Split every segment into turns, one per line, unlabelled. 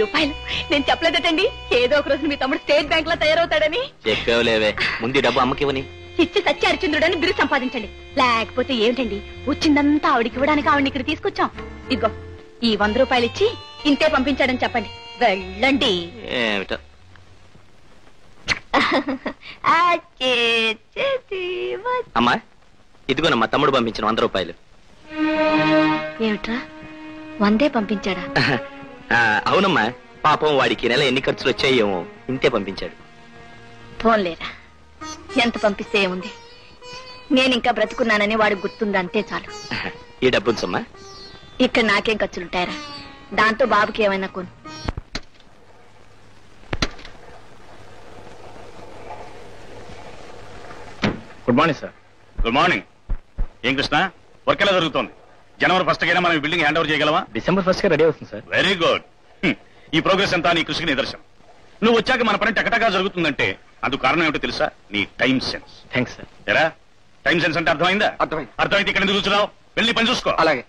రూపాయలు నేను చెప్పలేదటండి. ఏదో ఒక రోజు మీ తమ్ముడు స్టేట్ బ్యాంక్ లో తయారవుతాడని.
చెప్పేవలేవే, ముందు డబ్బు అమ్మకి ఇవ్వని.
ఇచ్చి సత్య హరిచంద్రుడని బిరుదు సంపాదించండి. లేకపోతే ఏమిటండి, వచ్చిందంతా ఆవిడికి ఇవ్వడానికి ఆవిడని ఇక్కడ తీసుకొచ్చాం. ఇదిగో ఈ 100 రూపాయలు ఇచ్చి ఇంతే పంపించాడని చెప్పండి. వెళ్ళండి.
ఏమిటో అమ్మా, ఇదిగోనమ్మా తమ్ముడు పంపించిన 100 రూపాయలు.
ఏమిట్రా 100 పంపించాడా?
అవునమ్మా, పాపం వాడికి నెల ఎన్ని ఖర్చులు వచ్చాయేమో, ఇంతే పంపించాడు.
పోన్లేరా, ఎంత పంపిస్తే ఏముంది, నేనింకా బ్రతుకున్నానని వాడికి గుర్తుంది, అంతే చాలు.
ఈ డబ్బు ఉంచమ్మా.
ఇక్కడ నాకేం ఖర్చులుంటాయరా, దాంతో బాబుకి ఏమైనా కొను.
Good morning sir. Good morning. ఏం కృష్ణ, వర్క్ ఎలా జరుగుతోంది? జనవరి 1st కైనా మనం బిల్డింగ్ హ్యాండ్ ఓవర్ చేయగలమా?
December 1st కి రెడీ అవుతుంది సార్.
Very good. ఈ ప్రోగ్రెస్ అంతా నీ కృషికి నిదర్శనం. నువ్వు వచ్చాక మన పని టకటగా జరుగుతుందంటే అందుకు కారణం ఏమిటో తెలుసా? నీ టైం సెన్స్.
Thanks sir.
ఎరా, టైం సెన్స్ అంటే అర్థమైందా? అర్థమైతే ఇక్కడ ఎందుకు కూర్చున్నావు? వెళ్ళి పని చూసుకో.
అలాగే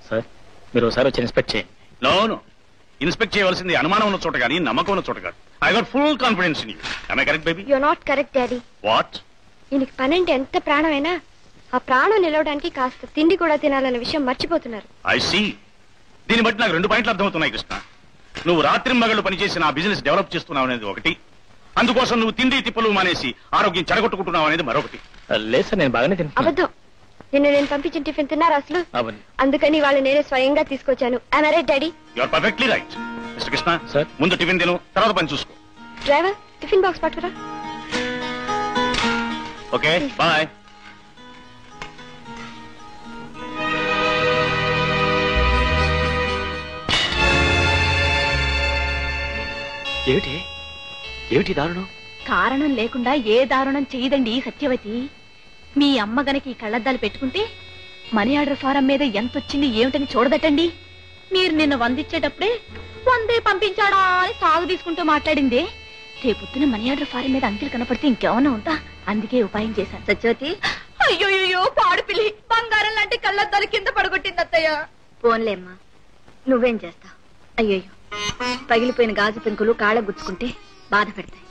సార్. మీరు ఒకసారి వచ్చి ఇన్స్పెక్ట్ చేయండి.
నో, ఇన్స్పెక్ట్ చేయవలసింది అనుమానం ఉన్న చోట కానీ నమ్మకం ఉన్న చోట కాదు. I got full confidence in you. Am I correct, baby?
You're not correct, Daddy.
What?
ఈయనకి పని అంటే ఎంత ప్రాణమైనా ఆ ప్రాణం నిలవడానికి కాస్త తిండి కూడా తినాలన్న విషయం మర్చిపోతున్నారు.
I see. దీన్ని బట్టి నాకు 2 పాయింట్లు అర్థమవుతున్నాయి కృష్ణ. నువ్వు రాత్రింబగళ్ళు పనిచేసి నా బిజినెస్ డెవలప్ చేస్తున్నావు అనేది ఒకటి, అందుకోసం నువ్వు తిండి తిప్పలు మానేసి ఆరోగ్యం చెడగొట్టుకుంటున్నావు అనేది మరొకటి.
లేదు సార్, నేను బాగానే తింటాను.
అబద్ధం. నిన్న నేను పంపించిన టిఫిన్ తిన్నారా అసలు? అందుకని వాళ్ళు నేనే స్వయంగా తీసుకొచ్చాను. Am I right, Daddy?
You are perfectly right. Mister Krishna,
sir,
ముందు టిఫిన్ తిను, తర్వాత పని చూసుకో.
డ్రైవర్, టిఫిన్ బాక్స్ పట్టుకురా.
Okay, bye.
ఏమిటి దారుణం?
కారణం లేకుండా ఏ దారుణం చేయదండి సత్యవతి. మీ అమ్మ గనక ఈ కళ్ళద్దాలు పెట్టుకుంటే మనీ ఆర్డర్ ఫారం మీద ఎంత వచ్చింది ఏమిటని చూడదటండి. మీరు నిన్న 100 ఇచ్చేటప్పుడే 100 పంపించాడా అని సాగు తీసుకుంటూ మాట్లాడిందే. రేపొద్దున మనీ ఆర్డర్ ఫారం మీద అంకెలు కనపడితే ఇంకేమన్నా ఉందా? అందుకే ఉపాయం చేశాను. సత్యవతి, అయ్యో పాడుపిల్లి, బంగారం లాంటి కళ్ళద్దాలు కింద పడగొట్టింది అత్తయ్య. ఫోన్లేమ్మా, నువ్వేం చేస్తావు? అయ్యో, పగిలిపోయిన గాజు పెంకులు కాళ్ళ గుచ్చుకుంటే బాధ పెడతాయి.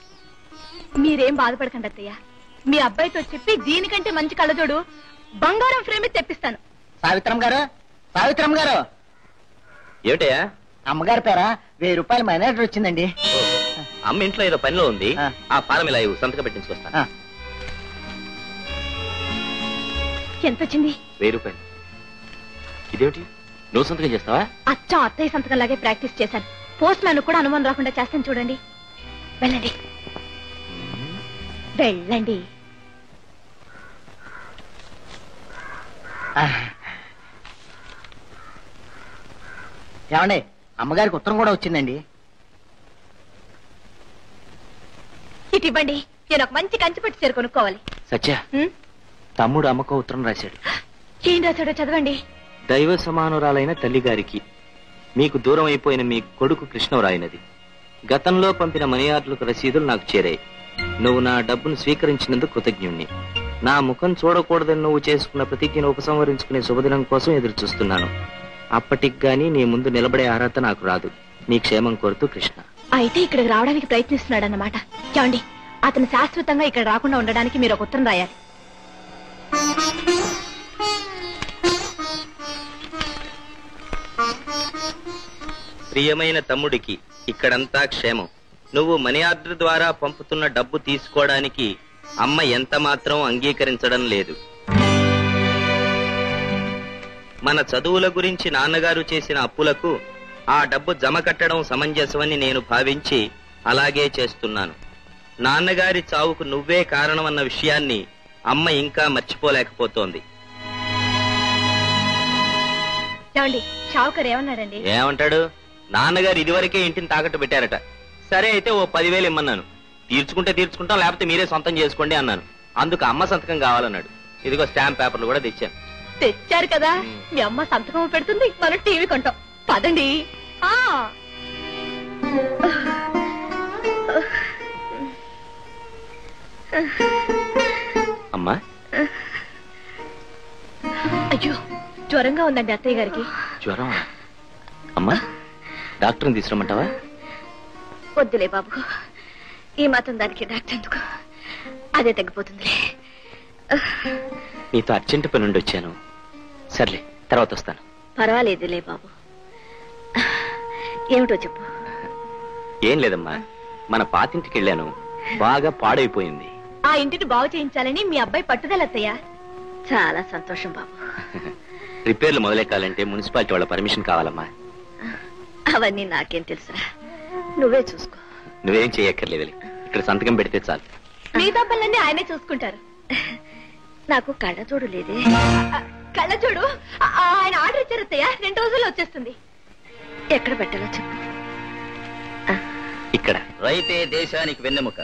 మీరేం బాధపడకండి అత్తయ్య, మీ అబ్బాయితో చెప్పి దీనికంటే మంచి కళ్ళజోడు బంగారం ఫ్రేమ్ తెప్పిస్తాను.
సావిత్రమ్మ గారు.
ఏమిటయ్యా?
అమ్మగారి పేరా 1000 రూపాయలు మనీ ఆర్డర్ వచ్చిందండి.
అమ్మ ఇంట్లో ఏదో పనిలో ఉంది, ఆ ఫారం ఇలా సంతకం పెట్టించుకొస్తా.
ఎంత వచ్చింది?
1000 రూపాయలు. ఇదేమిటి, నువ్వు సంతకం చేస్తావా?
అచ్చా అత్తయ్య సంతకం లాగే ప్రాక్టీస్ చేశాను. పోస్ట్ మ్యాన్ కూడా అనుమానం రాకుండా చేస్తాను చూడండి. వెళ్ళండి వెళ్ళండి.
ఏమండి, అమ్మగారికి ఉత్తరం కూడా వచ్చిందండి.
ఇటు ఇవ్వండి, నేను ఒక మంచి కంచిపట్టు చీర కొనుక్కోవాలి.
సత్య, తమ్ముడు అమ్మకో ఉత్తరం రాశాడు.
ఏం రాశాడో చదవండి.
దైవ సమానురాలైన తల్లిగారికి, మీకు దూరం అయిపోయిన మీ కొడుకు కృష్ణ రాయినది. గతంలో పంపిన మనీ ఆర్డర్లకు రసీదులు నాకు చేరాయి. నువ్వు నా డబ్బును స్వీకరించినందుకు కృతజ్ఞుణ్ణి. నా ముఖం చూడకూడదని నువ్వు చేసుకున్న ప్రతిజ్ఞను ఉపసంహరించుకునే శుభదినం కోసం ఎదురు చూస్తున్నాను. అప్పటికి గానీ నీ ముందు నిలబడే అర్హత నాకు రాదు. నీ క్షేమం కోరుతూ కృష్ణ.
అయితే ఇక్కడికి రావడానికి ప్రయత్నిస్తున్నాడు అన్నమాట. ఏమండి, అతను శాశ్వతంగా ఇక్కడ రాకుండా ఉండడానికి మీరు ఒక ఉత్తరం రాయాలి.
ప్రియమైన తమ్ముడికి, ఇక్కడంతా క్షేమం. నువ్వు మనీ ఆర్డర్ ద్వారా పంపుతున్న డబ్బు తీసుకోవడానికి అమ్మ ఎంత మాత్రం అంగీకరించడం లేదు. మన చదువుల గురించి నాన్నగారు చేసిన అప్పులకు ఆ డబ్బు జమ కట్టడం సమంజసమని నేను భావించి అలాగే చేస్తున్నాను. నాన్నగారి చావుకు నువ్వే కారణమన్న విషయాన్ని అమ్మ ఇంకా మర్చిపోలేకపోతోంది.
షావుకర్ ఏమన్నాడండి?
ఏమంటాడు? నాన్నగారు ఇదివరకే ఇంటిని తాకట్టు పెట్టారట. సరే అయితే ఓ 10,000 ఇమ్మన్నాను. తీర్చుకుంటే తీర్చుకుంటాం, లేకపోతే మీరే సొంతం చేసుకోండి అన్నాను. అందుకు అమ్మ సంతకం కావాలన్నాడు. ఇదిగో స్టాంప్ పేపర్లు కూడా తెచ్చాను.
తెచ్చారు కదా, మీ అమ్మ సంతకం పెడుతుంది, మనం టీవీ కొంటాం. పదండి.
అమ్మా,
అయ్యో జ్వరంగా ఉందండి అత్తయ్య గారికి.
జ్వరం? అమ్మా డాక్టర్ని తీసుకురమ్మంటావా?
వద్దులే బాబు, ఈ మాత్రం దానికి డాక్టర్ ఎందుకు? అదే తగ్గిపోతుందిలే.
నీతో అర్జెంట్ పని నుండి వచ్చాను. సర్లే, తర్వాత వస్తాను.
పర్వాలేదులే బాబు. ఏమిటో చెప్పు.
ఏం లేదమ్మా, మన పాతింటికి వెళ్ళాను. బాగా పాడైపోయింది.
ఆ ఇంటిని బాగు చేయించాలని మీ అబ్బాయి పట్టుదలత్తయ్య. చాలా సంతోషం బాబు.
రిపేర్లు మొదలెక్కాలంటే మున్సిపాలిటీ వాళ్ళ పర్మిషన్ కావాలమ్మా.
అవన్నీ నాకేం తెలుసురా, నువ్వే చూసుకో.
నువ్వేం చేయక్కర్లేదు, ఇక్కడ సంతకం పెడితే చాలు.
మిగతా పనులన్నీ ఆయనే చూసుకుంటారు. నాకు కళ్ళజోడు లేదే. కళ్ళజోడు ఆయన ఆర్డర్ ఇచ్చారత్తయ్య, 2 రోజుల్లో వచ్చేస్తుంది. ఎక్కడ పెట్టాలో చెప్పు.
ఇక్కడ.
రైతే దేశానికి వెన్నెముక.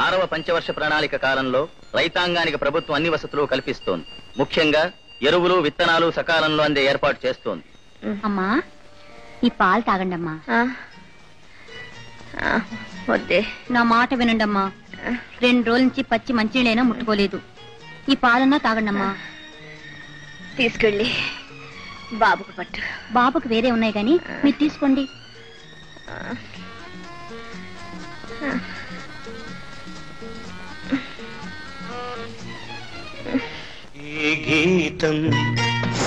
6వ పంచవర్ష ప్రణాళిక కాలంలో రైతాంగానికి ప్రభుత్వం అన్ని వసతులు కల్పిస్తోంది. ముఖ్యంగా ఎరువులు, విత్తనాలు సకాలంలో అందే ఏర్పాటు చేస్తోంది.
అమ్మా, ఈ పాలు తాగండమ్మా.
వద్దే,
నా మాట వినండమ్మా. 2 రోజుల నుంచి పచ్చి మంచినీళ్ళైనా ముట్టుకోలేదు. ఈ పాలన్నా తాగండమ్మా.
తీసుకెళ్ళి బాబుకు పట్టు.
బాబుకు వేరే ఉన్నాయి గాని మీరు తీసుకోండి.
ఈ గీతం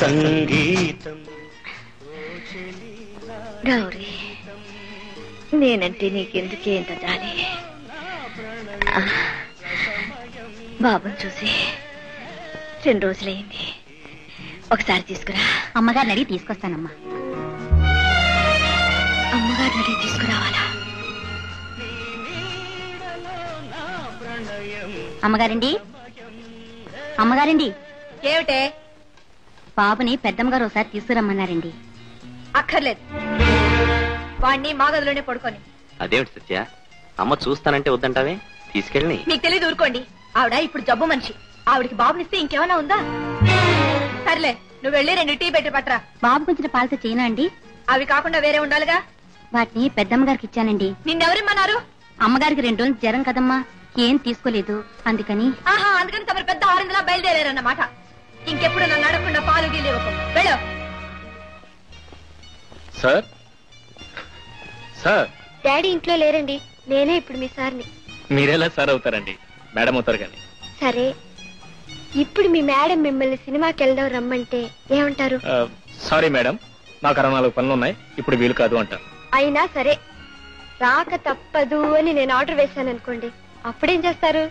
సంగీతం.
గౌరీ, నేనంటే నీకెందుకే ఇంత జాలి? బాబుని చూసి 2 రోజులైంది. ఒకసారి తీసుకురా.
అమ్మగారిని అడిగి తీసుకొస్తానమ్మా.
అమ్మగారిని అడిగి తీసుకురావాలా?
అమ్మగారండి, అమ్మగారండి.
ఏమిటే?
బాబుని పెద్దమ్మగారు ఒకసారి తీసుకురమ్మన్నారండి.
అక్కర్లేదు, వాణ్ణి మా గదిలోనే పడుకొని.
అదేమిటి సత్య, అమ్మ చూస్తానంటే వద్దంటావే? తీసుకెళ్ళి.
మీకు తెలియదు, ఊరుకోండి. ఆవిడ ఇప్పుడు జబ్బు మనిషి. ఆవిడికి బాబునిస్తే ఇంకేమైనా ఉందా? సర్లే, నువ్వు వెళ్ళి 2 టీ పెట్టి పట్టరా.
బాబు కొంచెం పాలతో చేయనా అండి?
అవి కాకుండా వేరే ఉండాలిగా.
వాటిని పెద్దమ్మగారికి ఇచ్చానండి.
నిన్నెవరిమ్మన్నారు?
అమ్మగారికి 2 రోజులు జ్వరం కదమ్మా, ఏం తీసుకోలేదు, అందుకని.
ఆహా, అందుకని తమరు పెద్ద ఆరిందలా బయలుదేరారన్నమాట. ఇంకెప్పుడు నన్ను అడగకుండా పాలు గీలేవకు. వెళ్ళు.
Sir, sir.
డాడీ ఇంట్లో లేరండి, నేనే ఇప్పుడు మీ సార్ని.
మీరెలా సార్ అవుతారండి? మేడం అవుతారు కానీ.
సరే, ఇప్పుడు మీ మేడం మిమ్మల్ని సినిమాకి వెళ్దాం రమ్మంటే ఏమంటారు?
సారీ మేడం, నాకు 64 పనులు ఉన్నాయి, ఇప్పుడు వీలు కాదు అంటారు.
అయినా సరే, రాక తప్పదు అని నేను ఆర్డర్ వేశాను అనుకోండి, అప్పుడేం చేస్తారు?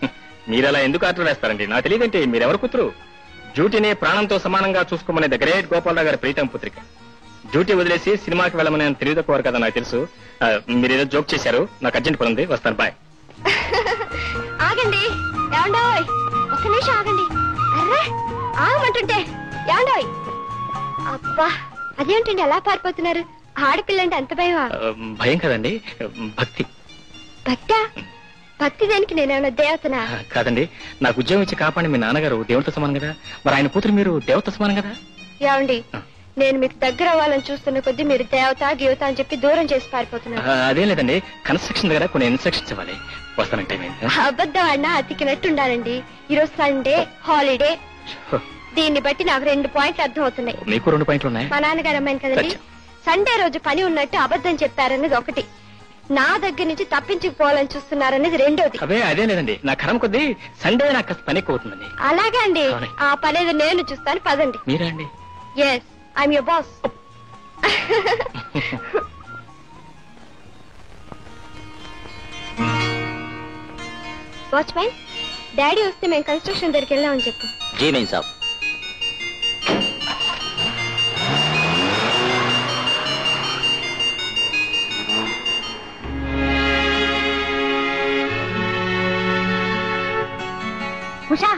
మీరలా ఎందుకు ఆర్డర్ వేస్తారండి? నాకు తెలియదంటే మీరెవరు కూతురు? డ్యూటీని ప్రాణంతో సమానంగా చూసుకోమనే ద గ్రేట్ గోపాలరావు గారి ప్రీతం పుత్రిక. డ్యూటీ వదిలేసి సినిమాకి వెళ్ళమని తెలియదు కోరు కదా, నాకు తెలుసు. మీరేదో జోక్ చేశారు, నాకు అర్జెంట్ పని ఉంది, వస్తాను, బాయ్.
ఆగండి, ఏమండోయ్, ఒక్క నిమిషం ఆగండి. అర్రే, ఆగమంటుంటే ఏమండోయ్. అబ్బా, అదేంటండి అలా పారిపోతున్నారు? ఆడపిల్లంటే అంత భయమా?
భయం కదండి, భక్తి.
భక్త? భక్తి దానికి నేనేమన్నా దేవతనా?
కాదండి, నాకు ఉద్యోగం ఇచ్చి కాపాడి మీ నాన్నగారు దేవుడితో సమానం కదా, మరి ఆయన కూతురు మీరు దేవత సమానం కదా.
ఏమండి, నేను మీకు దగ్గర అవ్వాలని చూస్తున్న కొద్దీ మీరు దేవత గీవత అని చెప్పి దూరం చేసి పారిపోతున్నారు.
అదేం లేదండి, కన్స్ట్రక్షన్ దగ్గర కొన్ని ఇన్స్ట్రక్షన్స్ ఇవ్వాలి, వస్తానంటే.
అబద్ధం అన్నా అతికినట్టు ఉండాలండి. ఈరోజు సండే హాలిడే, దీన్ని బట్టి నాకు 2 పాయింట్లు అర్థం అవుతున్నాయి.
మీకు 2 పాయింట్లు ఉన్నాయి.
మా నాన్నగారు అమ్మాయిని కదండి, సండే రోజు పని ఉన్నట్టు అబద్ధం చెప్పారన్నది ఒకటి, నా దగ్గర నుంచి తప్పించుకుపోవాలని చూస్తున్నారనేది రెండోది.
అవే అదే లేదండి, నా కరం కొద్దీ సండే నాకు కాస్త పని ఎక్కువ అవుతుందండి.
అలాగే అండి, ఆ పనేది నేను చూస్తాను, పదండి.
మీరా అండి?
Yes, I'm your boss. Watchman, daddy వస్తే మేము కన్స్ట్రక్షన్ దగ్గరికి వెళ్ళామని చెప్పు.
జీ మెయిన్ సాబ్.
ఉషా,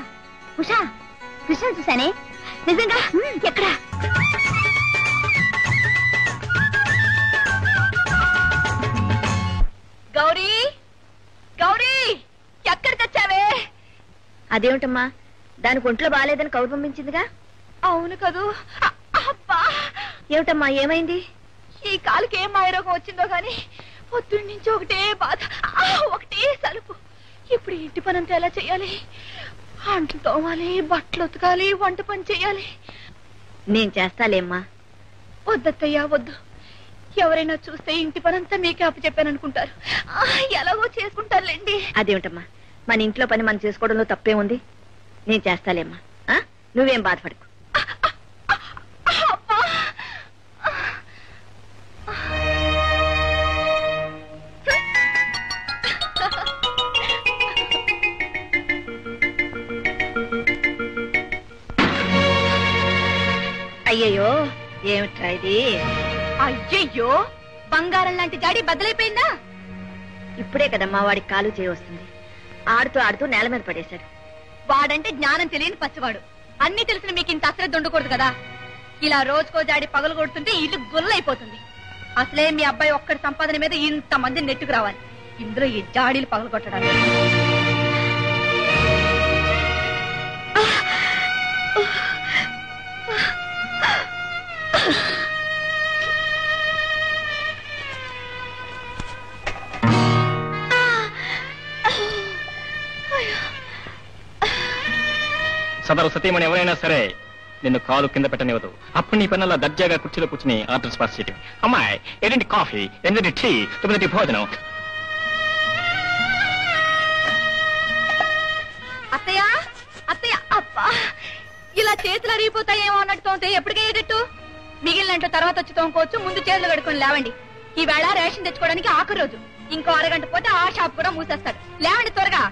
ఉషా, కృష్ణ చూసానే.
నిజంగా? ఎక్కడ? గౌరీ, గౌరీ, ఎక్కడ తెచ్చావే? అదేమిటమ్మా, దానికి ఒంట్లో బాగాలేదని కౌరు పంపించిందిగా. అవును కదూ. అబ్బా, ఏమిటమ్మా, ఏమైంది? ఈ కాలుకి ఏం మాయరోగం వచ్చిందో గాని పొద్దున్న నుంచి ఒకటే బాధ, ఒకటే సలుపు. ఇప్పుడు ఇంటి పనంతా ఎలా చెయ్యాలి? అంట్లు తోమాలి, బట్టలు ఉతకాలి, వంట పని చెయ్యాలి. నేను చేస్తాలేమ్మా. వద్దత్తయ్యా, వద్దు. ఎవరైనా చూస్తే ఇంటి పనంతా మీకే అప్పచెప్పాననుకుంటారు. ఎలాగో చేసుకుంటారులేండి.
అదేమిటమ్మా, మన ఇంట్లో పని మనం చేసుకోవడంలో తప్పే ఉంది. నేను చేస్తాలేమ్మా, నువ్వేం బాధపడకు. అయ్యయ్యో, ఏమిట్రా ఇది?
అయ్యయ్యో, బంగారం లాంటి జాడి బద్దలైపోయిందా?
ఇప్పుడే కదమ్మా వాడికి కాలు చేయవస్తుంది. ఆడుతూ ఆడుతూ నేల మీద పడేశాడు.
వాడంటే జ్ఞానం తెలియని పసివాడు. అన్ని తెలిసిన మీకు ఇంత అసలు ఉండకూడదు కదా. ఇలా రోజుకో జాడి పగలు కొడుతుంటే ఇల్లు గుల్లైపోతుంది. అసలే మీ అబ్బాయి ఒక్కడి సంపాదన మీద ఇంత మంది నెట్టుకు రావాలి. ఇందులో ఈ జాడీలు పగలు కొట్టడానికి.
సదరు సతీమణి ఎవరైనా సరే నిన్ను కాలు కింద పెట్టనివ్వదు. అప్పుడు నీ పనుల దర్జాగా కుర్చీలో కూర్చుని ఆర్డర్స్ పాస్ చేయటం. అమ్మాయి, 8 కాఫీ, 8 టీ, 9 భోజనం.
అత్తయ్య, అత్తయ్య, అబ్బా, ఇలా చేతులు అరిగిపోతాయేమో అన్నట్టు తోమితే ఎప్పటికయ్యేటట్టు? మిగిలినంటూ తర్వాత వచ్చి తోముకోవచ్చు. ముందు చేతులు కడుక్కొని లేవండి. ఈవేళ రేషన్ తెచ్చుకోవడానికి ఆఖరి రోజు. ఇంకో అరగంట పోతే ఆ షాప్ కూడా మూసేస్తాడు. లేవండి త్వరగా.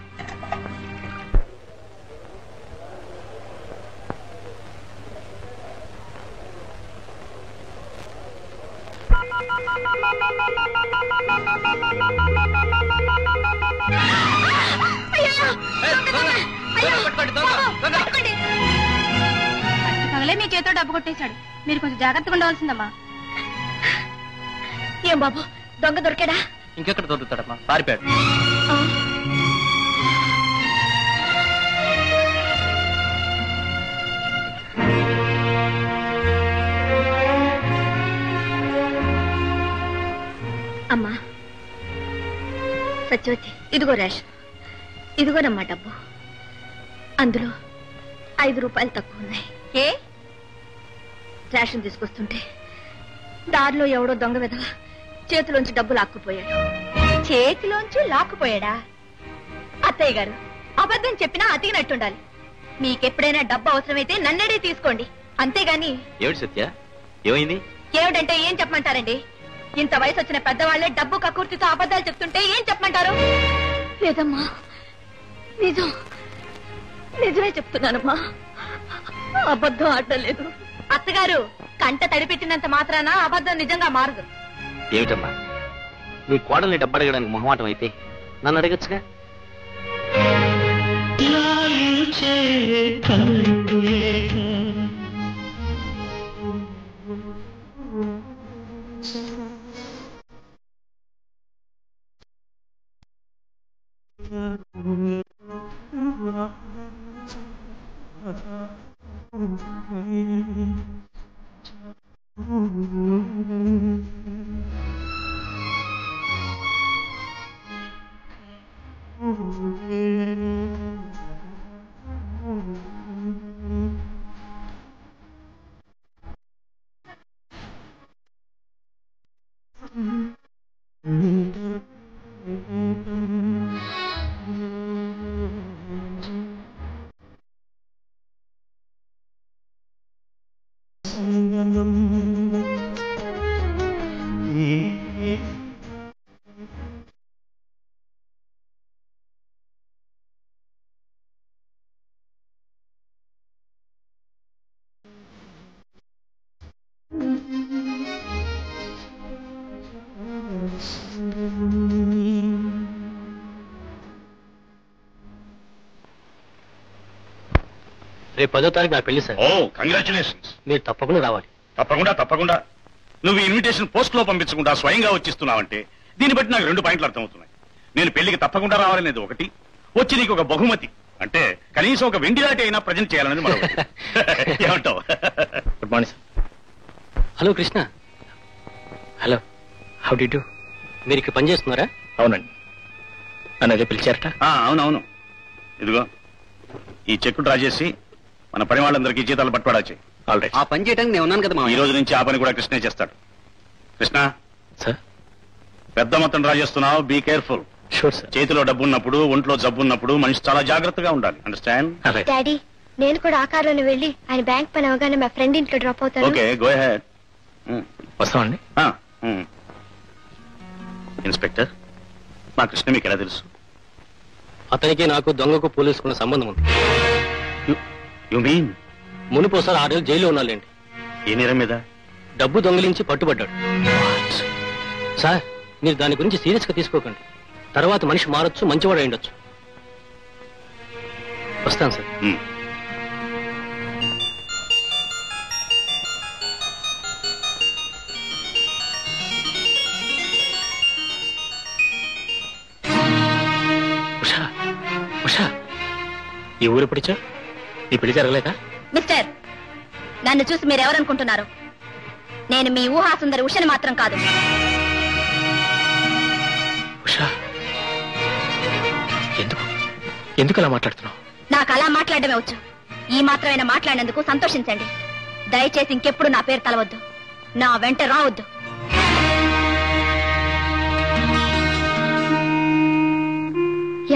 పగలే మీ చేతితో డబ్బు కొట్టేశాడు. మీరు కొంచెం జాగ్రత్తగా ఉండవలసిందమ్మా.
ఏం బాబు, దొంగ దొరికాడా?
ఇంకెక్కడ దొరుకుతాడమ్మా, పారిపోయాడు.
అమ్మా సత్యవతి, ఇదిగో రేషన్. ఇదిగోనమ్మా డబ్బు. అందులో 5 రూపాయలు తక్కువ ఉన్నాయి.
ఏ?
రేషన్ తీసుకొస్తుంటే దారిలో ఎవడో దొంగ విధవ చేతిలోంచి డబ్బు లాక్కుపోయాడు.
చేతిలోంచి లాక్కుపోయాడా? అత్తయ్య గారు, అబద్ధం చెప్పినా అతికినట్టుండాలి. మీకెప్పుడైనా డబ్బు అవసరమైతే నన్నడే తీసుకోండి, అంతేగాని.
ఏమిటి సత్య, ఏమైంది?
ఏమిటంటే ఏం చెప్పమంటారండి? ఇంత వయసు వచ్చిన పెద్దవాళ్లే డబ్బు కకూర్తితో అబద్ధాలు చెప్తుంటే ఏం చెప్పమంటారు?
లేదమ్మా, నిజమే చెప్తున్నానమ్మా. అబద్ధం ఆడలేదు.
అత్తగారు, కంట తడిపెట్టినంత మాత్రాన అబద్ధం నిజంగా మారదు.
ఏమిటమ్మా, నీ కోడల్ని డబ్బడగడానికి మొహమాటం అయితే నన్ను అడగచ్చుగా. రేపు 10వ తారీఖు నా పెళ్లి సార్.
ఓ, కంగ్రాచులేషన్స్.
మీరు తప్పకుండా రావాలి.
తప్పకుండా. నువ్వు ఇన్విటేషన్ పోస్ట్ లో పంపించకుండా స్వయంగా వచ్చిస్తున్నావంటే దీన్ని బట్టి నాకు 2 పాయింట్లు అర్థమవుతున్నాయి. నేను పెళ్లికి తప్పకుండా రావాలనేది ఒకటి, వచ్చి నీకు ఒక బహుమతి అంటే కనీసం ఒక వెండి లాంటి అయినా ప్రజెంట్ చేయాలనేది మరొకటి. ఏమంటావు?
Good morning sir.
Hello Krishna. Hello, how do you? మీరు ఇక్కడ పని చేస్తున్నారా?
అవునండి. నన్ను పిలిచారట?
అవునవును. ఇదిగో ఈ చెక్కు డ్రా చేసి మన పని వాళ్ళందరికీ జీతాలు పట్టుబడా చేయి.
All right.
ఆ పని చేయడానికి నేను ఉన్నాను కదా.
ఈ రోజు నుంచి ఆ పని కూడా కృష్ణే చేస్తాడు. కృష్ణ,
సార్.
పెద్ద మొత్తం డ్రా చేస్తున్నావు, బీ కేర్ఫుల్.
Sure sir.
చేతిలో డబ్బు ఉన్నప్పుడు, ఒంట్లో జబ్బు ఉన్నప్పుడు మనిషి చాలా జాగ్రత్తగా ఉండాలి. అండర్స్టాండ్?
డాడీ, నేను కూడా ఆ కార్లోనే వెళ్ళి ఆయన బ్యాంక్ పని అవగానే మా ఫ్రెండ్ ఇంట్లో డ్రాప్ అవుతాను.
Okay, go ahead.
వస్తామండి.
ఇన్స్పెక్టర్, మా కృష్ణ మీకు ఎలా తెలుసు?
అతనికి నాకు దొంగకు పోలీసుకున్న సంబంధం ఉంది.
You mean?
మునిపోసారి 6 నెలలు జైల్లో ఉన్నాలేండి.
ఏ నేరం మీద?
డబ్బు దొంగిలించి పట్టుబడ్డాడు. సార్, మీరు దాని గురించి సీరియస్ గా తీసుకోకండి. తర్వాత మనిషి మారొచ్చు, మంచివాడు అయ్యుండొచ్చు. వస్తాను సార్.
ఉషా, ఉషా, ఈ ఊరు ఎప్పుడిచ్చా? ఈ పెళ్లి జరగలేదా?
మిస్టర్, నన్ను చూసి మీరెవరనుకుంటున్నారు? నేను మీ ఊహాసుందరి ఉషని మాత్రం కాదు.
ఉషా, ఎందుకు అలా మాట్లాడుతున్నావు?
నాకు అలా మాట్లాడమే వచ్చు. ఈ మాత్రమైనా మాట్లాడినందుకు సంతోషించండి. దయచేసి ఇంకెప్పుడు నా పేరు తలవద్దు, నా వెంట రావద్దు.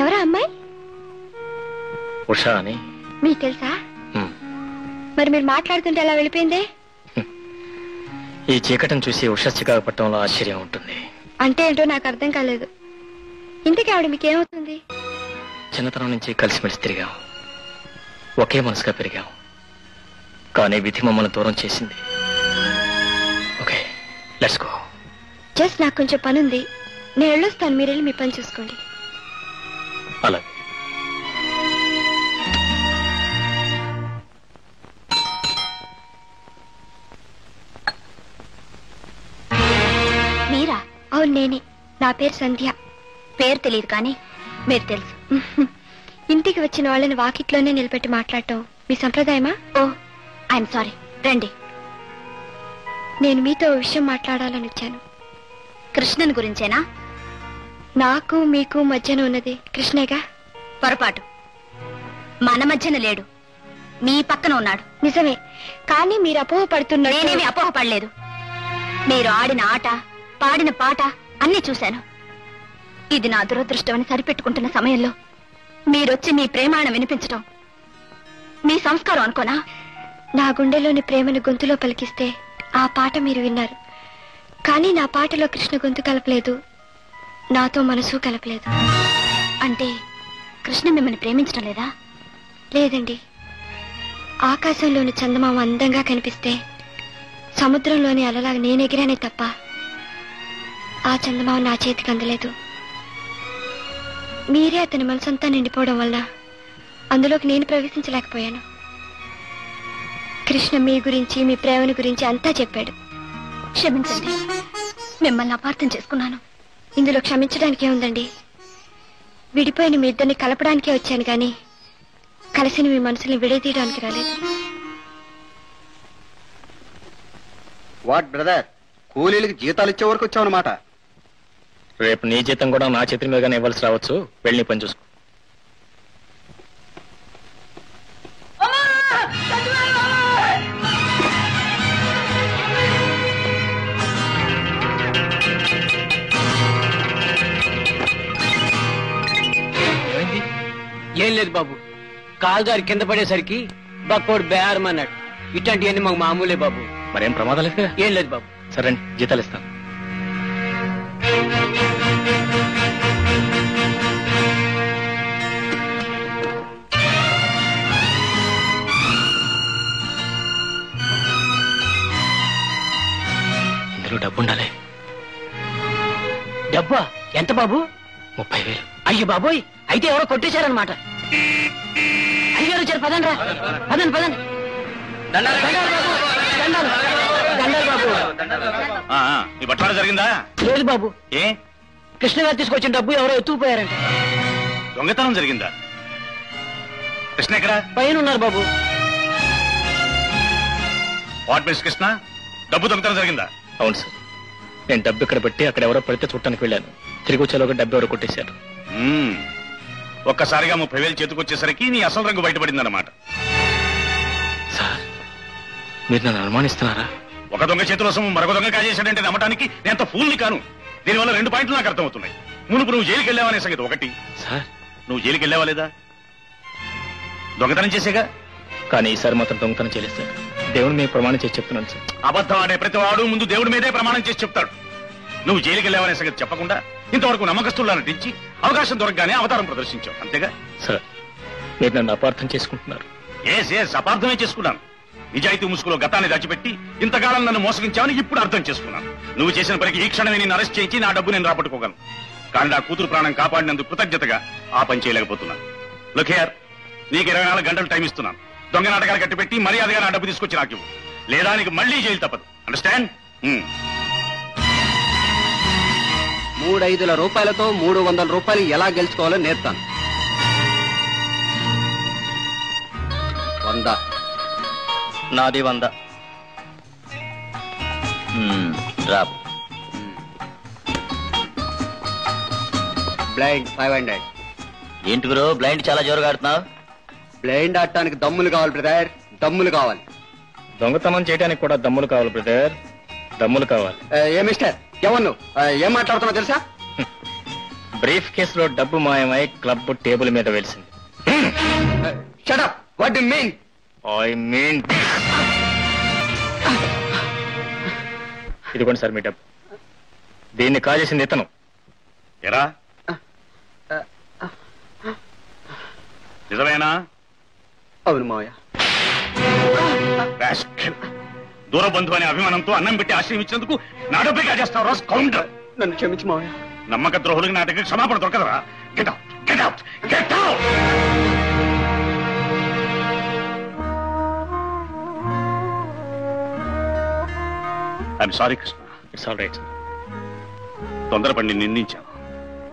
ఎవరా అమ్మాయి?
ఉషా అని.
మీకు తెలుసా? మరి మీరు మాట్లాడుతుంటే ఎలా వెళ్ళిపోయిందే?
ఈ చీకటిని చూసి ఉషా చికాకు పట్టడంలో ఆశ్చర్యం ఉంటుంది.
అంటే ఏంటో నాకు అర్థం కాలేదు. ఇంతకీ ఆవిడ మీకేమవుతుంది?
చిన్నతనం నుంచి కలిసిమెలిసి తిరిగాం, ఒకే మనసుగా పెరిగాం. కానీ విధి మమ్మల్ని దూరం చేసింది. Okay, let's go.
జస్ట్ నాకు కొంచెం పని ఉంది, నేను వెళ్ళొస్తాను. మీరు వెళ్ళి మీ పని చూసుకోండి.
అలాగే.
మీరా?
అవును, నేనే. నా పేరు సంధ్య.
పేరు తెలియదు కానీ మీరు తెలుసు.
ఇంటికి వచ్చిన వాళ్ళని వాకిట్లోనే నిలబెట్టి మాట్లాడటం మీ సంప్రదాయమా?
ఓ, ఐఎమ్ సారీ. రండి.
నేను మీతో ఓ విషయం మాట్లాడాలని వచ్చాను.
కృష్ణన్ గురించేనా?
నాకు మీకు మధ్యన ఉన్నది కృష్ణేగా.
పొరపాటు. మన మధ్యన లేడు, మీ పక్కన ఉన్నాడు.
నిజమే, కానీ మీరు అపోహపడుతున్నారు.
నేనేమి అపోహపడలేదు. మీరు ఆడిన ఆట, పాడిన పాట అన్నీ చూశాను. ఇది నా దురదృష్టం అని సరిపెట్టుకుంటున్న సమయంలో మీరొచ్చి మీ ప్రేమాయణం వినిపించటం మీ సంస్కారం అనుకోనా?
నా గుండెలోని ప్రేమను గొంతులో పలికిస్తే ఆ పాట మీరు విన్నారు. కానీ నా పాటలో కృష్ణ గొంతు కలపలేదు, నాతో మనసు కలపలేదు.
అంటే కృష్ణ మిమ్మల్ని ప్రేమించడం లేదా?
లేదండి. ఆకాశంలోని చందమామ అందంగా కనిపిస్తే సముద్రంలోని అలలాగా నేనెగిరానే తప్ప ఆ చందమామ నా చేతికి అందలేదు. మీరే అతని మనసంతా నిండిపోవడం వల్ల అందులోకి నేను ప్రవేశించలేకపోయాను. కృష్ణ మీ గురించి, మీ ప్రేమను గురించి అంతా చెప్పాడు.
క్షమించండి, మిమ్మల్ని అపార్థం చేసుకున్నాను.
ఇందులో క్షమించడానికే ఉందండి. విడిపోయిన మీ ఇద్దరిని కలపడానికే వచ్చాను గాని కలిసిన మీ మనసుని విడదీయడానికి రాలేదు.
వాట్ బ్రదర్, కూలీలకి జీతాలు ఇచ్చే వరకు వచ్చావు అన్నమాట.
రేపు నీ జీతం కూడా నా చేతి మీదగానే ఇవ్వాల్సి రావచ్చు. వెళ్ళి నీ పని చూసుకో.
ఏం లేదు బాబు, కాలు జారి కింద పడేసరికి బక్కోడు బేరమన్నాడు. ఇట్లాంటివన్నీ మాకు మామూలే బాబు.
మరేం ప్రమాదం లేదు.
ఏం లేదు బాబు.
సరే, జీతాలు ఇస్తాను. ఇందులో డబ్బు ఉండాలి.
డబ్బా? ఎంత బాబు?
30,000.
అయ్యో బాబోయ్, అయితే ఎవరో కొట్టేశారనమాట. అయ్యారు వచ్చారు, పదండి రా, పదండి పదండి. దండాలు బాబు.
ఈ బట్వాడ జరిగిందా?
లేదు బాబు.
ఏ?
కృష్ణ గారు తీసుకొచ్చిన డబ్బు ఎవరో ఎత్తుకుపోయారంట.
దొంగతనం జరిగిందా? కృష్ణ ఎక్కడ?
పైన ఉన్నారు బాబు.
వాట్ మిస్ కృష్ణ, డబ్బు దొంగతనం జరిగిందా?
అవును సార్, నేను డబ్బు ఇక్కడ పెట్టి అక్కడ ఎవరో పడితే చూడటానికి వెళ్ళాను. తిరిగి వచ్చేలోగా డబ్బు ఎవరో కొట్టేశారు.
ఒక్కసారిగా 30,000 చేతికొచ్చేసరికి నీ అసలు రంగు బయటపడిందన్నమాట.
సార్, మీరు నన్ను అనుమానిస్తున్నారా?
ఒక దొంగ చేతిలో సొమ్ము మరొక దొంగ కాజేశాడంటే నమ్మటానికి నేను ఫూల్ని కాను. దీనివల్ల 2 పాయింట్లు నాకు అర్థమవుతున్నాయి. మునుపు నువ్వు జైలుకి వెళ్ళావనే సంగతి ఒకటి.
సార్,
నువ్వు జైలుకి వెళ్ళావా లేదా? దొంగతనం చేసేగా.
కానీ ఈసారి మాత్రం దొంగతనం చేయలేదు సార్. దేవుని మీద ప్రమాణం చేసి చెప్తున్నాను సార్.
అబద్ధం ఆడే ప్రతివాడు ముందు దేవుడి మీదే ప్రమాణం చేసి చెప్తాడు. నువ్వు జైలుకి వెళ్ళావనే సంగతి చెప్పకుండా ఇంతవరకు నమ్మకస్తుల్లా నటించి అవకాశం దొరకగానే అవతారం ప్రదర్శించావు, అంతేగా?
సార్, మీరు నన్ను అపార్థం చేసుకుంటున్నారు.
అపార్థమే చేసుకున్నాను. నిజాయితీ ముసుగులో గతాన్ని దాచిపెట్టి ఇంతకాలం నన్ను మోసగించావని ఇప్పుడు అర్థం చేసుకున్నాను. నువ్వు చేసిన పనికి ఈ క్షణమే నేను అరెస్ట్ చేయించి నా డబ్బు నేను రాబట్టుకోగలను. కానీ నా కూతురు ప్రాణం కాపాడినందుకు కృతజ్ఞతగా ఆ పని చేయలేకపోతున్నాను. లుక్ హియర్, నీకు 24 గంటలు టైం ఇస్తున్నాను. దొంగ నాటకాలు కట్టిపెట్టి మర్యాదగా నా డబ్బు తీసుకొచ్చి నాకు ఇవ్వు, లేదా నీకు మళ్ళీ జైలు తప్పదు. అండర్స్టాండ్?
300 రూపాయలతో 300 రూపాయలు ఎలా గెలుచుకోవాలో నేర్తాను. 100.
నాది 100. డ్రాప్.
బ్లైండ్ 500.
ఏంటి బ్రో బ్లైండ్ చాలా జోరుగా ఆడుతున్నావు?
బ్లైండ్ ఆడటానికి దమ్ములు కావాలి బ్రదర్, దమ్ములు కావాలి.
దొంగతనం చేయడానికి కూడా దమ్ములు కావాలి బ్రదర్, దమ్ములు కావాలి.
ఏ మిస్టర్, ఎవరు ఏం మాట్లాడుతున్నావు తెలుసా?
బ్రీఫ్ కేసులో డబ్బు మాయమై క్లబ్ టేబుల్ మీద వెలిసింది.
Shut up. What do you mean?
I mean ఇదిగోండి సార్ మీ డబ్బు. దీన్ని కాజేసింది ఇతను.
ఎరా నిజమేనా?
అవును మావయ్య.
దూర బంధువు అనే అభిమానంతో అన్నం పెట్టి ఆశ్రయం ఇచ్చినందుకు నా డబ్బే కాజేస్తావు రాస్ కౌంటర్.
నన్ను క్షమించు మావయ్య.
నమ్మక ద్రోహులకి నా దగ్గర క్షమాపణ దొరకదరా? Get out, get out, get out. I'm sorry Krishna.
It's all right sir.
తొందరపడి నిందించాను.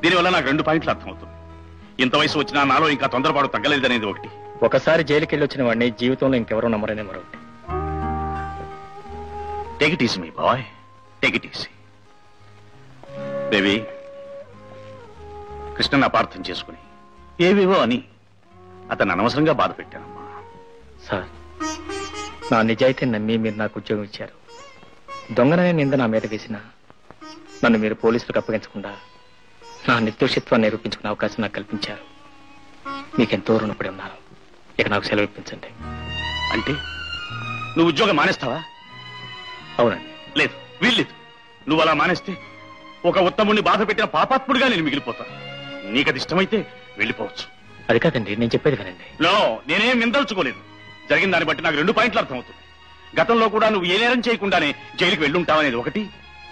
దీనివల్ల నాకు 2 పాయింట్లు అర్థమవుతుంది. ఇంత వయసు వచ్చినా నాలో ఇంకా తొందరపాటు తగ్గలేదనేది ఒకటి.
ఒకసారి జైలుకి వెళ్ళి వచ్చిన వాడిని జీవితంలో ఇంకెవరూ నమ్మరనే మరొకటి.
Take it easy my boy, take it easy. Baby, కృష్ణని అపార్థం చేసుకుని ఏవేవో అని అతను అనవసరంగా బాధ పెట్టానమ్మా.
సార్, నా నిజాయితీని నమ్మి మీరు నాకు ఉద్యోగం ఇచ్చారు. దొంగననే నింద నా మీద వేసిన నన్ను మీరు పోలీసులకు అప్పగించకుండా నా నిర్దోషిత్వాన్ని నిరూపించుకునే అవకాశం నాకు కల్పించారు. మీకెంతో రుణపడి ఉన్నారు. ఇక నాకు సెలవు ఇప్పించండి.
అంటే నువ్వు ఉద్యోగం మానేస్తావా?
అవునండి.
లేదు, వీల్లేదు. నువ్వు అలా మానేస్తే ఒక ఉత్తముడిని బాధ పెట్టిన పాపాత్ముడిగా నేను మిగిలిపోతాను. నీకది ఇష్టమైతే వెళ్ళిపోవచ్చు.
అది కాదండి, నేను చెప్పేది కానండి.
నో, నేనేం నిందల్చుకోలేదు. జరిగిన దాన్ని బట్టి నాకు 2 పాయింట్లు అర్థమవుతుంది. గతంలో కూడా నువ్వు ఏ నేరం చేయకుండానే జైలుకి వెళ్ళుంటావనేది ఒకటి.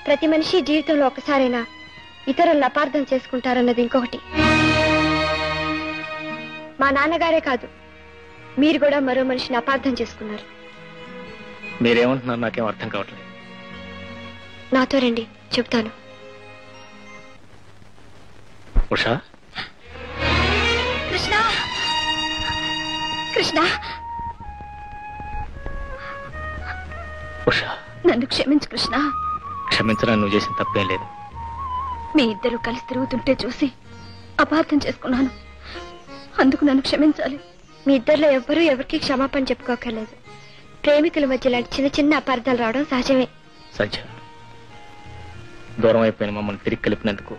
ప్రతి మనిషి జీవితంలో ఒకసారైనా ఇతరులను అపార్థం చేసుకుంటారన్నది ఇంకొకటి. మా నాన్నగారే కాదు, మీరు కూడా మరో మనిషిని అపార్థం చేసుకున్నారు.
మీరేమంటున్నారు నాకేం అర్థం కావట్లేదు.
నాతో రండి, చెప్తాను.
ఉషా,
కృష్ణ, కృష్ణ,
ఉషా,
నన్ను క్షమించు కృష్ణ.
క్షమించడానికి నువ్వు చేసిన తప్పేం లేదు.
మీ ఇద్దరు కలిసి తిరుగుతుంటే చూసి అపార్థం చేసుకున్నాను. అందుకు నన్ను క్షమించాలి.
మీ ఇద్దరిలో ఎవ్వరూ ఎవరికి క్షమాపణ చెప్పుకోకర్లేదు. ప్రేమికుల మధ్య లాంటి చిన్న చిన్న అపార్థాలు రావడం సహజమే.
సంధ్య, దూరం అయిపోయిన మమ్మల్ని తిరిగి కలిపినందుకు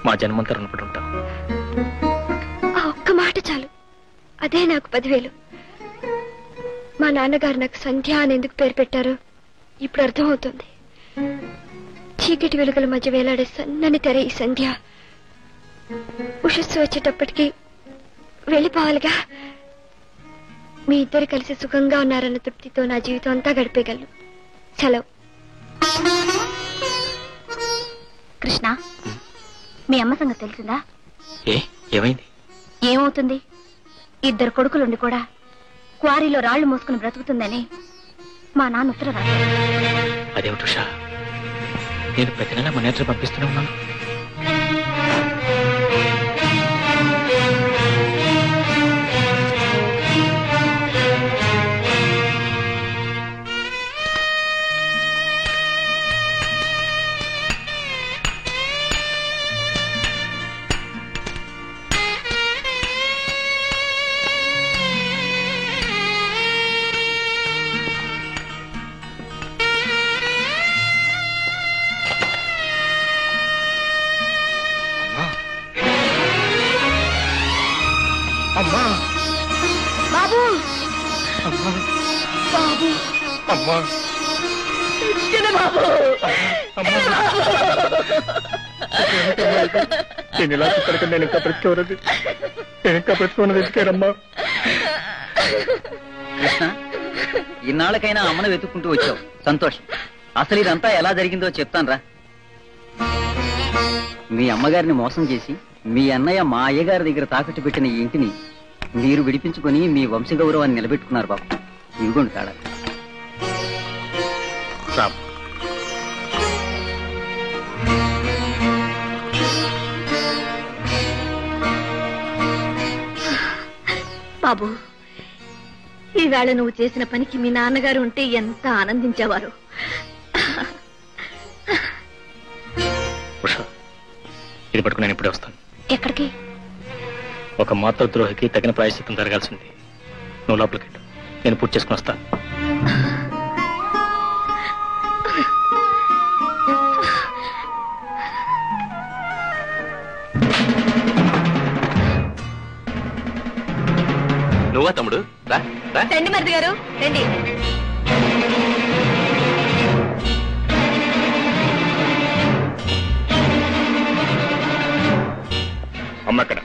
మా జన్మంతా రుణపడి ఉంటాం.
ఆ ఒక్క మాట చాలు, అదే నాకు 10,000. మా నాన్నగారు నాకు సంధ్య అని ఎందుకు పేరు పెట్టారో ఇప్పుడు అర్థమవుతుంది. చీకటి వెలుగుల మధ్య వేలాడే సన్నని తెర ఈ సంధ్య. ఉషస్సు వచ్చేటప్పటికి వెళ్ళిపోవాలిగా. మీ ఇద్దరు కలిసి సుఖంగా ఉన్నారన్న తృప్తితో నా జీవితం అంతా గడిపేయగలను. సెలవు.
కృష్ణ, మీ అమ్మ సంగతి తెలిసిందా?
ఏమైంది?
ఏమవుతుంది, 2 కొడుకులుండి కూడా క్వారీలో రాళ్లు మోసుకుని బ్రతుకుతుందని మా నాన్న ఉత్తరం రాశారు.
అదేమిటి ఉషా, నేను ప్రతి నెల మన నేత్ర పంపిస్తూనే ఉన్నాను. అమ్మా
బాబు
అమ్మా
బాబు
అమ్మా
బాబు
నేను ఇలా చెప్పాను. నేను ఇంకా బ్రతికేవరది, నేను ఇంకా బ్రతికున్నది ఎందుకేనమ్మా?
కృష్ణ, ఇన్నాళ్ళకైనా అమ్మను వెతుక్కుంటూ వచ్చావు, సంతోషం. అసలు ఇదంతా ఎలా జరిగిందో చెప్తాను రా. మీ అమ్మగారిని మోసం చేసి మీ అన్నయ్య మా అయ్యగారి దగ్గర తాకట్టు పెట్టిన ఈ ఇంటిని మీరు విడిపించుకొని మీ వంశగౌరవాన్ని నిలబెట్టుకున్నారు బాబు. ఇవిగోండి తాళాలు.
బాబు, ఈవేళ నువ్వు చేసిన పనికి మీ నాన్నగారు ఉంటే ఎంత ఆనందించేవారు.
ఇది పట్టుకుని నేను ఇప్పుడే వస్తాను.
ఎక్కడికి?
ఒక మాతృద్రోహికి తగిన ప్రాయశ్చిత్తం జరగాల్సింది. నువ్వు లోపలికి నేను పూర్తి చేసుకుని వస్తాను.
నువ్వా తమ్ముడు?
రండి మరిది గారు, రండి.
అమ్మ ఎక్కడ?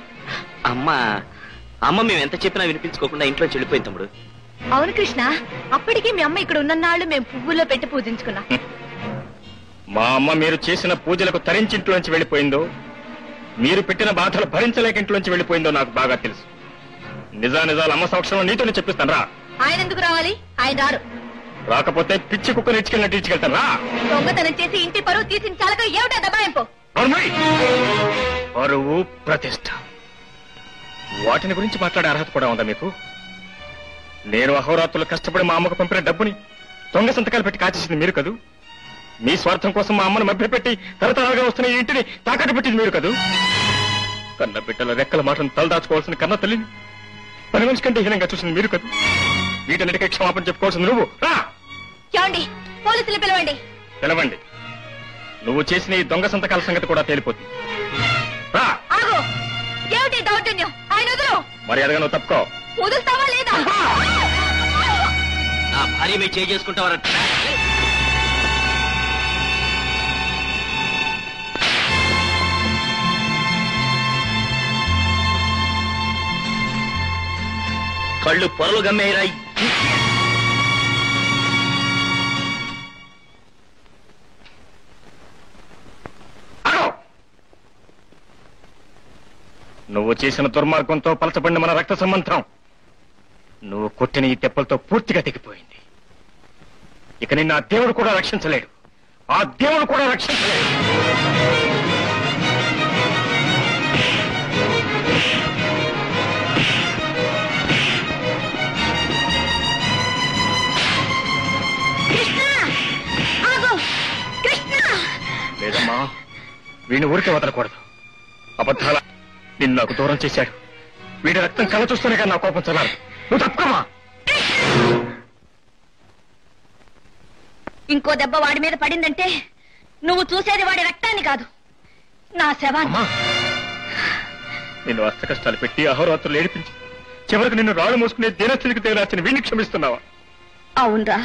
అమ్మ మేము ఎంత చెప్పినా వినిపించుకోకుండా ఇంట్లో చెడిపోయింది తమ్ముడు.
అవును కృష్ణ, అప్పటికి మీ అమ్మ ఇక్కడ ఉన్నన్నాళ్ళు మేము పువ్వుల్లో పెట్టి పూజించుకున్నాం.
మా అమ్మ మీరు చేసిన పూజలకు తరించి ఇంట్లోంచి వెళ్ళిపోయిందో, మీరు పెట్టిన బాధలు భరించలేక ఇంట్లోంచి వెళ్ళిపోయిందో నాకు బాగా తెలుసు. నిజాలు అమ్మ సమక్షంలో నీతోనే చెప్పిస్తాను రా.
ఆయన ఎందుకు రావాలి? ఆయన రారు.
రాకపోతే పిచ్చి కుక్కను ఇచ్చుకెళ్ళినట్టు ఇచ్చుకెళ్తాను రా.
దొంగతనం చేసి ఇంటి పరువు తీసిన చాలక ఏమిటా దబాయింపు?
పరువు, ప్రతిష్ట, వాటిని గురించి మాట్లాడే అర్హత కూడా ఉందా మీకు? నేను అహోరాత్రులు కష్టపడి మా అమ్మకు పంపిన డబ్బుని దొంగ సంతకాలు పెట్టి కాచేసింది మీరు కదూ. మీ స్వార్థం కోసం మా అమ్మను మభ్యపెట్టి తరతరాలుగా వస్తున్న ఈ ఇంటిని తాకట్టు పెట్టింది మీరు కదూ. కన్న బిడ్డల రెక్కల మాటను తలదాచుకోవాల్సిన కన్న తల్లిని పని మనిషి కంటే హీనంగా చూసింది మీరు కదూ. వీటన్నిటికీ క్షమాపణ చెప్పుకోవాల్సింది నువ్వు రా.
పోలీసులు పిలవండి.
పిలవండి. నువ్వు చేసిన ఈ దొంగ సంతకాల సంగతి కూడా తేలిపోతుంది. రా.
ఏమిటి దౌర్జన్యం? ఆయన వదులు.
మర్యాదగా నువ్వు తప్పుకో.
వదులుతావా లేదా?
నా భార్య మీరు చేసుకుంటావారా? కళ్ళు పొరలు గమ్మేరా.
నువ్వు చేసిన దుర్మార్గంతో పలచబడిన మన రక్త సంబంధం నువ్వు కొట్టిన ఈ తెప్పలతో పూర్తిగా తెగిపోయింది. ఇక నిన్ను ఆ దేవుడు కూడా రక్షించలేడు. ఆ దేవుడు కూడా రక్షించలేడు. లేదమ్మా, వీడిని ఊరికే వదలకూడదు. అబద్ధాల నిన్ను నాకు దూరం చేశాడు. వీడి రక్తం కళ్ళ చూస్తూనే కానీ నా కోపం చల్లారు. నువ్వు తప్పుకోమా.
ఇంకో దెబ్బ వాడి మీద పడిందంటే నువ్వు చూసేది వాడి రక్తాన్ని కాదు, నా శవాన్ని.
నిన్ను అష్ట కష్టాలు పెట్టి అహోరాత్రులు ఏడిపించి చివరికి నిన్ను రాళ్ళు మోసుకునే దీనస్థితికి తెగరాచిన వీడిని క్షమిస్తున్నావా?
అవునరా,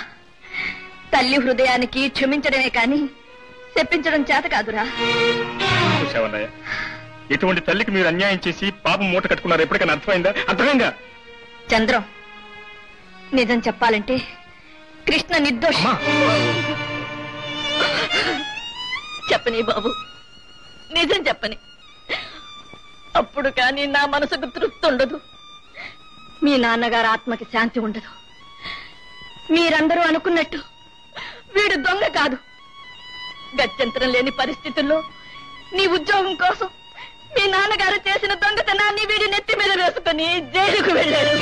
తల్లి హృదయానికి క్షమించడమే కాని చెప్పించడం చేత కాదురా.
చూసావన్నయ్య, ఇటువంటి తల్లికి మీరు అన్యాయం చేసి పాపం మూట కట్టుకున్నారు. ఎప్పటికైనా అర్థమైందా?
చంద్రం, నిజం చెప్పాలంటే కృష్ణ నిర్దోషి. చెప్పని బాబు, నిజం చెప్పని. అప్పుడు కానీ నా మనసుకు తృప్తి ఉండదు, మీ నాన్నగారు ఆత్మకి శాంతి ఉండదు. మీరందరూ అనుకున్నట్టు వీడు దొంగ కాదు. గత్యంతరం లేని పరిస్థితుల్లో నీ ఉద్యోగం కోసం మీ నాన్నగారు చేసిన దొంగతనాన్ని వీడి నెత్తి మీద వేసుకుని జైలుకు వెళ్ళాడు.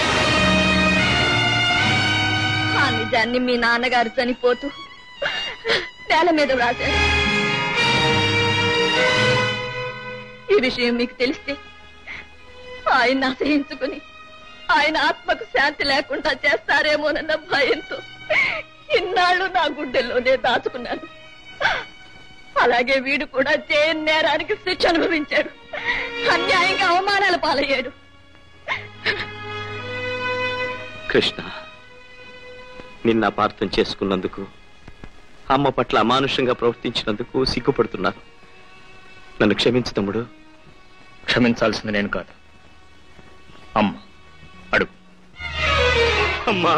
ఆ నిజాన్ని మీ నాన్నగారు చనిపోతూ నేల మీద వ్రాశాడు. ఈ విషయం మీకు తెలిస్తే ఆయన అసహించుకుని ఆయన ఆత్మకు శాంతి లేకుండా చేస్తారేమోనన్న భయంతో ఇన్నాళ్ళు నా గుండెల్లోనే దాచుకున్నాను. అలాగే వీడు కూడా చేయని నేరానికి శిక్ష అనుభవించాడు. అన్యాయంగా అవమానాల పాలయ్యాడు.
కృష్ణ, నిన్న అపార్థం చేసుకున్నందుకు, అమ్మ పట్ల అమానుషంగా ప్రవర్తించినందుకు సిగ్గుపడుతున్నాను. నన్ను క్షమించు తమ్ముడు.
క్షమించాల్సింది నేను కాదు, అమ్మ. అడుగు.
అమ్మా.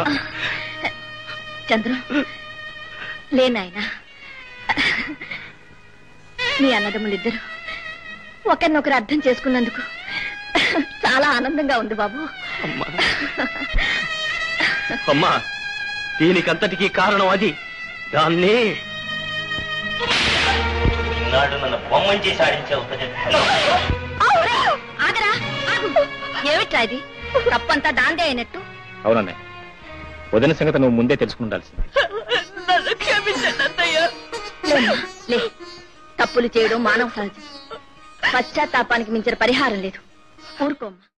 చంద్రు, లేనాయనా, మీ అన్నదమ్ములిద్దరు ఒకరినొకరు అర్థం చేసుకున్నందుకు చాలా ఆనందంగా ఉంది బాబు.
అమ్మా, అమ్మా, దీనికంతటికీ కారణం అది. దాన్ని
నన్ను బొమ్మని చేసి ఆడించావు.
ఆగరా, ఆగు. ఏమిట్రా ఇది? తప్పంతా దాందే అయినట్టు.
అవునన్నయ్య, వదిన సంగతి నువ్వు ముందే తెలుసుకుని ఉండాల్సింది.
లేమ్మా, లే. తప్పులు చేయడం మానవ సహజం. పశ్చాత్తాపానికి మించిన పరిహారం లేదు. ఊరుకోమ్మా.